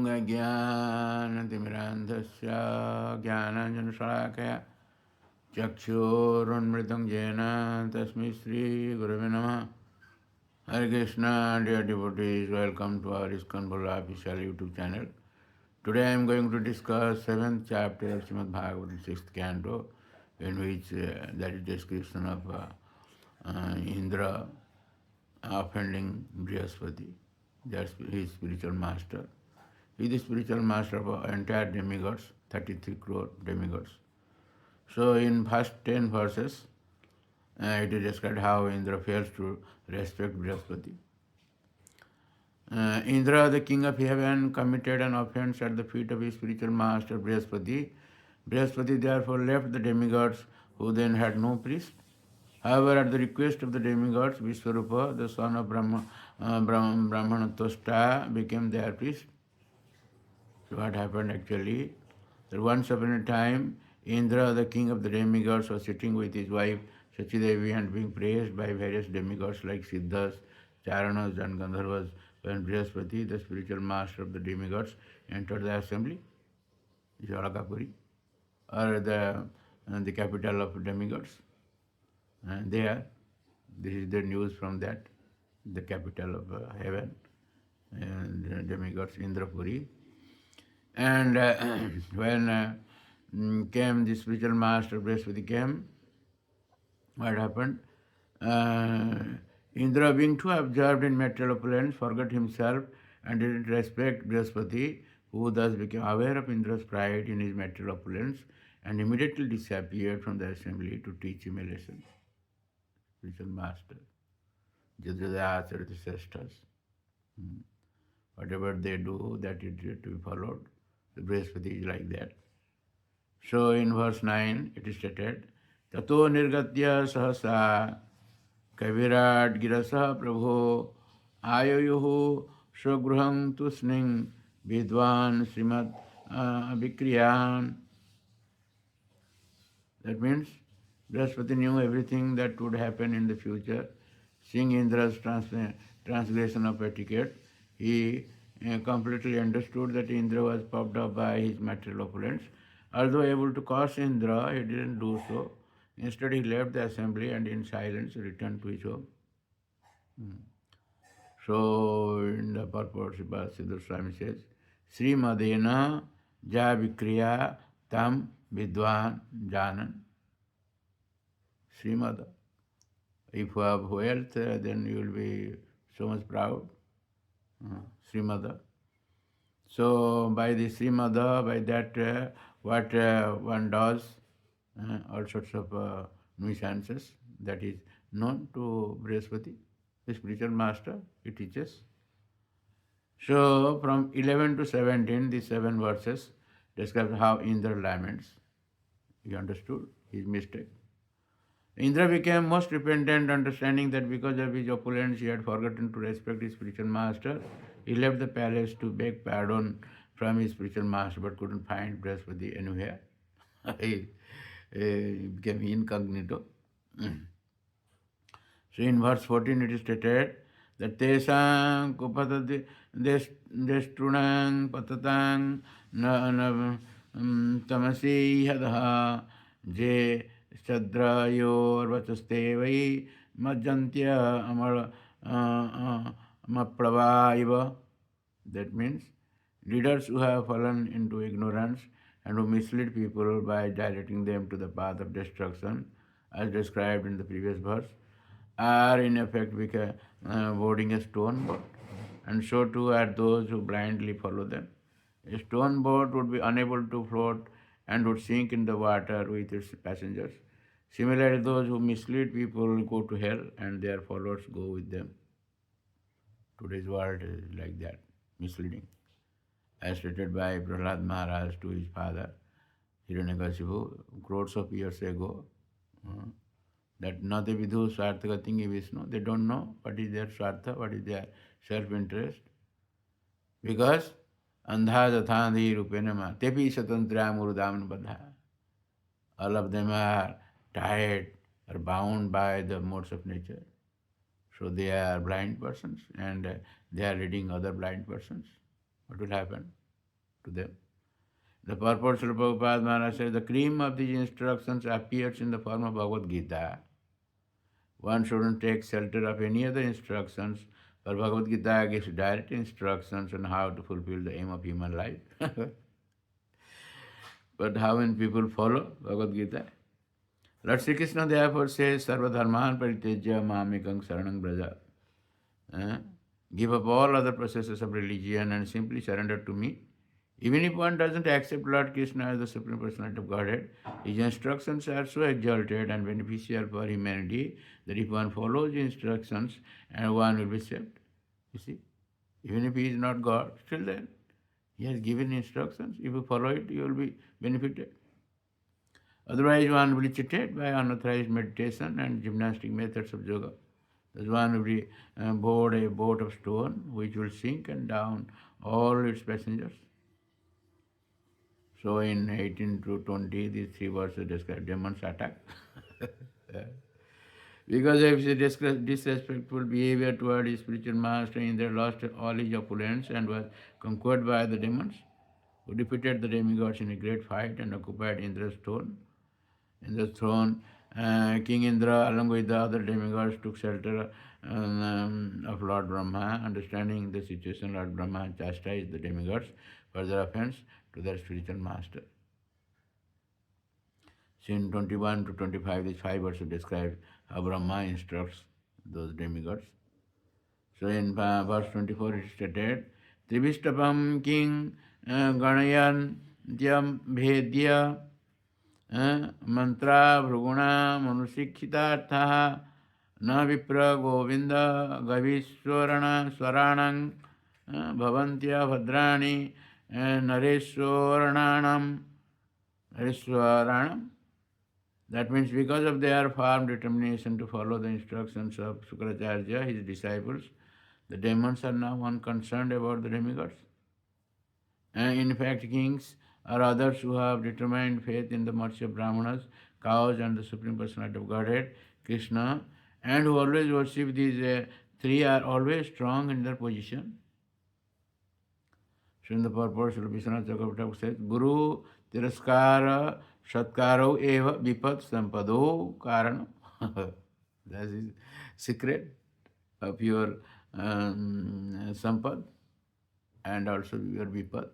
ॐ अज्ञानतिमिरान्धस्य ज्ञानाञ्जनशलाकया चक्षुरुन्मृतं येन तस्मै श्रीगुरवे नमः. Hare Krishna, dear devotees, welcome to our Iskcon official YouTube channel. Today I am going to discuss 7th chapter of Srimad Bhagavatam, 6th canto, in which there is description of Indra offending Brihaspati, that's his spiritual master. He is the spiritual master of entire demigods, 33 crore demigods. So in first 10 verses, it is described how Indra fails to respect Brihaspati. Indra, the king of heaven, committed an offense at the feet of his spiritual master Brihaspati. Brihaspati therefore left the demigods, who then had no priest. However, at the request of the demigods, Vishwarupa, the son of Brahmanatosta, became their priest. So what happened actually? That once upon a time, Indra, the king of the demigods, was sitting with his wife Sachidevi and being praised by various demigods like Siddhas, Charanas and Gandharvas. When Brihaspati, the spiritual master of the demigods, entered the assembly, Alakapuri, or the capital of demigods. And there, this is the news from that, the capital of heaven, and demigods, Indrapuri. And when came the spiritual master Brihaspati came, what happened? Indra, being too absorbed in material opulence, forgot himself and didn't respect Brihaspati, who thus became aware of Indra's pride in his material opulence and immediately disappeared from the assembly to teach him a lesson. Spiritual master, Jadada Acharati Sestas. Whatever they do, that is to be followed. The Brihaspati is like that. So in verse 9 it is stated, Tato nirgatya sahasa kavirat girasa prabho ayayuhu swagruham tusning vidwan srimad abhikriyan. That means Brihaspati knew everything that would happen in the future. Seeing Indra's transgression of etiquette, he completely understood that Indra was puffed up by his material opulence. Although able to curse Indra, he didn't do so. Instead, he left the assembly and in silence returned to his home. So, in the purport, Siddhar Swami says, Sri Madena Ja Vikriya Tam Vidwan Janan. Srimada. If you have wealth, then you will be so much proud. Srimada. So by the Srimada, by that what one does, all sorts of nuisances, that is known to Brihaspati, the spiritual master, he teaches. So from 11 to 17, these 7 verses describe how Indra laments. He understood his mistake. Indra became most repentant, understanding that because of his opulence he had forgotten to respect his spiritual master. He left the palace to beg pardon from his spiritual master but couldn't find Brihaspati anywhere. he became incognito. So in verse 14 it is stated that Tesang kupatati destrunang patatang na tamasi hadaha je Shadrayor vachaste vai majantya amapravaiva. That means leaders who have fallen into ignorance and who mislead people by directing them to the path of destruction, as described in the previous verse, are in effect boarding a stone boat, and so too are those who blindly follow them. A stone boat would be unable to float and would sink in the water with its passengers. Similarly, those who mislead people go to hell and their followers go with them. Today's world is like that, misleading. As stated by Prahlad Maharaj to his father, Hiranyakashipu, crores of years ago, that Nate Vidhu Swartha Tingi Vishnu, they don't know what is their Swartha, what is their self-interest. Because Andha Jathandi Rupenama, Tepi Satantra Murudam Badha. All of them are tied or bound by the modes of nature. So they are blind persons and they are leading other blind persons. What will happen? to them. The purport of Prabhupada Maharaj says the cream of these instructions appears in the form of Bhagavad Gita. One shouldn't take shelter of any other instructions, for Bhagavad Gita gives direct instructions on how to fulfill the aim of human life. But how many people follow Bhagavad Gita? Lord Sri Krishna therefore says, Sarva dharman paritejya mamikang saranang braja. Uh, Give up all other processes of religion and simply surrender to me. Even if one doesn't accept Lord Krishna as the Supreme Personality of Godhead, his instructions are so exalted and beneficial for humanity that if one follows the instructions, and one will be saved. You see, even if he is not God, still then he has given instructions. If you follow it, you will be benefited. Otherwise, one will be cheated by unauthorized meditation and gymnastic methods of yoga. Thus one will be board a boat of stone which will sink and down all its passengers. So in 18 to 20, these three verses describe demons attack. Because of his disrespectful behavior toward his spiritual master, Indra lost all his opulence and was conquered by the demons, who defeated the demigods in a great fight and occupied Indra's throne. In the throne, King Indra, along with the other demigods, took shelter of Lord Brahma. Understanding the situation, Lord Brahma chastised the demigods for their offense to their spiritual master. So in 21 to 25, these five verses describe how Brahma instructs those demigods. So in verse 24 it is stated, Trivistapam king ganayan dyam bhedya mantra bhruguna manusikkhitartha na vipra govinda gaviswarana swaranang bhavantya bhadrani nareswaranam. That means because of their firm determination to follow the instructions of Sukracharya, his disciples, the demons are now unconcerned about the demigods. And in fact, kings or others who have determined faith in the mercy of Brahmanas, cows and the Supreme Personality of Godhead, Krishna, and who always worship these three are always strong in their position. So in the purport, Srila Vishwanath Chakravarti says, Guru Tiraskara Shatkaro Eva Vipat Sampado Karanam. That is secret of your Sampad and also your Vipat,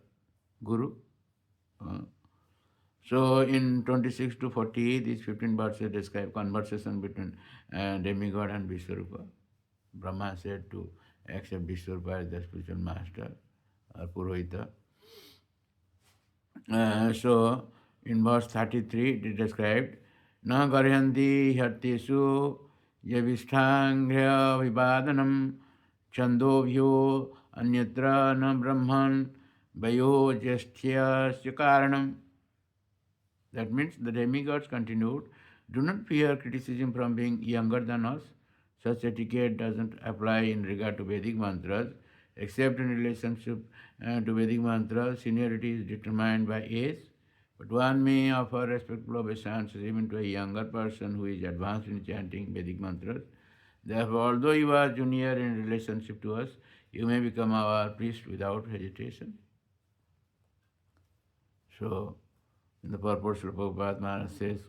Guru. So in 26 to 40, these 15 verses describe conversation between demigod and Vishwarupa. Brahma said to accept Vishwarupa as the spiritual master or Purohita. So in verse 33 it is described, Na garyanti hartesu yavishthanghya vivadanam chandobhyo anyatra na brahman vayo jasthya karanam. That means the demigods continued, do not fear criticism from being younger than us. Such etiquette doesn't apply in regard to Vedic mantras. Except in relationship to Vedic mantras, seniority is determined by age. But one may offer respectful obeisances even to a younger person who is advanced in chanting Vedic mantras. Therefore, although you are junior in relationship to us, you may become our priest without hesitation. So, in the purport, Srila Prabhupada Maharaj says,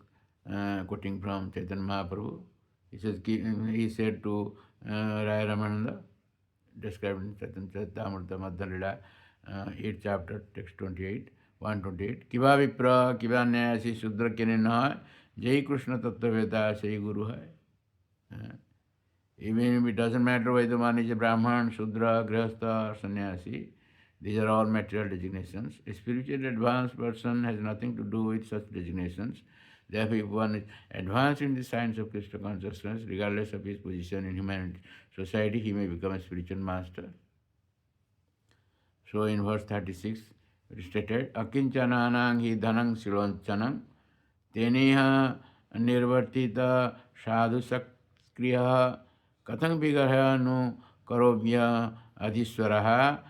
quoting from Chaitanya Mahaprabhu, he said to Raya Ramananda, described in Chaitanya Charitamrita Madhya 8th chapter, text 28, 128, Kiva Vipra, Kiva Nyayasi Sudra Kinina, Jai Krishna Tattva Veda, Sai Guru Hai. Even if it doesn't matter whether one is a Brahman, Sudra, Grihastha or Sannyasi, these are all material designations. A spiritually advanced person has nothing to do with such designations. Therefore, if one is advanced in the science of Krishna consciousness, regardless of his position in human society, he may become a spiritual master. So in verse 36, it is stated, Akinchananang hi dhanang silonchanang teneha nirvartita sadhu sakriya kathang vigarhanu karobhya adhiswaraha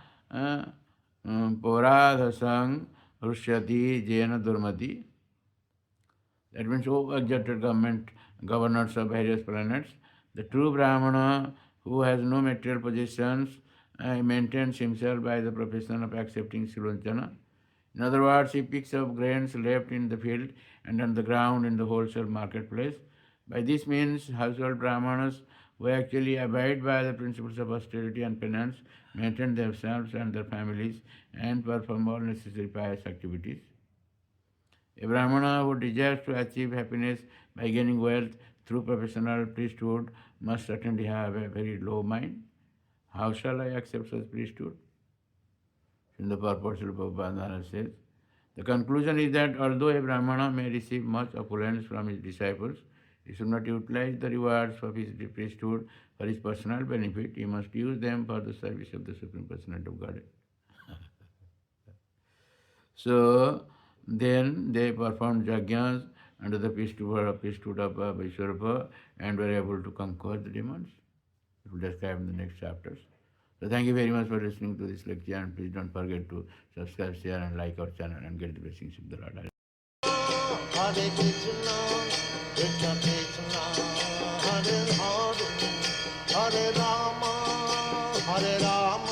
poradhasang rushyati jena durmati. That means, O exalted governors of various planets, the true Brahmana who has no material possessions maintains himself by the profession of accepting Silonchana. In other words, he picks up grains left in the field and on the ground in the wholesale marketplace. By this means, household brahmanas who actually abide by the principles of austerity and penance, maintain themselves and their families, and perform all necessary pious activities. A brahmana who desires to achieve happiness by gaining wealth through professional priesthood must certainly have a very low mind. How shall I accept such priesthood? In the purport, Srila Prabhupada says, the conclusion is that although a brahmana may receive much opulence from his disciples, he should not utilize the rewards of his priesthood for his personal benefit. He must use them for the service of the Supreme Personality of Godhead. So then they performed yajnas under the priesthood of Vishwarapa and were able to conquer the demons. It will describe in the next chapters. So thank you very much for listening to this lecture, and please don't forget to subscribe, share and like our channel and get the blessings of the Lord. Hare Krishna, Krishna Krishna, Hare Hare, Hare Rama, Hare Rama.